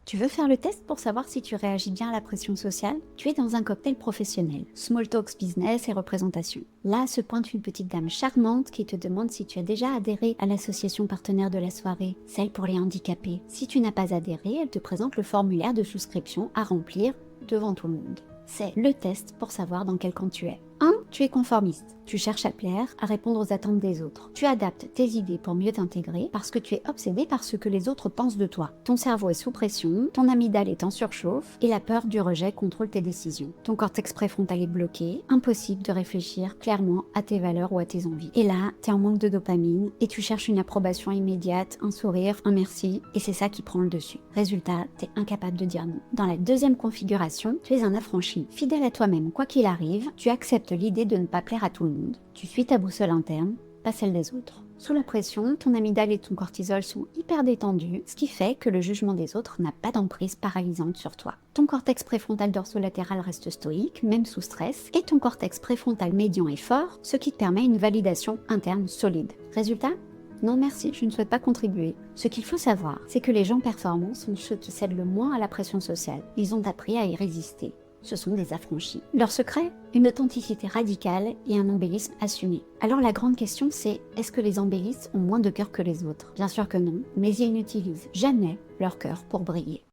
Tu veux faire le test pour savoir si tu réagis bien à la pression sociale? Tu es dans un cocktail professionnel, small talks business et représentation. Là se pointe une petite dame charmante qui te demande si tu as déjà adhéré à l'association partenaire de la soirée, celle pour les handicapés. Si tu n'as pas adhéré, elle te présente le formulaire de souscription à remplir devant tout le monde. C'est le test pour savoir dans quel camp tu es. 1. Tu es conformiste. Tu cherches à plaire, à répondre aux attentes des autres. Tu adaptes tes idées pour mieux t'intégrer parce que tu es obsédé par ce que les autres pensent de toi. Ton cerveau est sous pression, ton amygdale est en surchauffe et la peur du rejet contrôle tes décisions. Ton cortex préfrontal est bloqué, impossible de réfléchir clairement à tes valeurs ou à tes envies. Et là, tu es en manque de dopamine et tu cherches une approbation immédiate, un sourire, un merci et c'est ça qui prend le dessus. Résultat, tu es incapable de dire non. Dans la deuxième configuration, tu es un affranchi. Fidèle à toi-même, quoi qu'il arrive, tu acceptes l'idée de ne pas plaire à tout le monde. Tu suis ta boussole interne, pas celle des autres. Sous la pression, ton amygdale et ton cortisol sont hyper détendus, ce qui fait que le jugement des autres n'a pas d'emprise paralysante sur toi. Ton cortex préfrontal dorsolatéral reste stoïque, même sous stress, et ton cortex préfrontal médian est fort, ce qui te permet une validation interne solide. Résultat ? Non merci, je ne souhaite pas contribuer. Ce qu'il faut savoir, c'est que les gens performants sont ceux qui cèdent le moins à la pression sociale. Ils ont appris à y résister. Ce sont des affranchis. Leur secret? Une authenticité radicale et un embellisme assumé. Alors la grande question c'est, est-ce que les embellistes ont moins de cœur que les autres? Bien sûr que non, mais ils n'utilisent jamais leur cœur pour briller.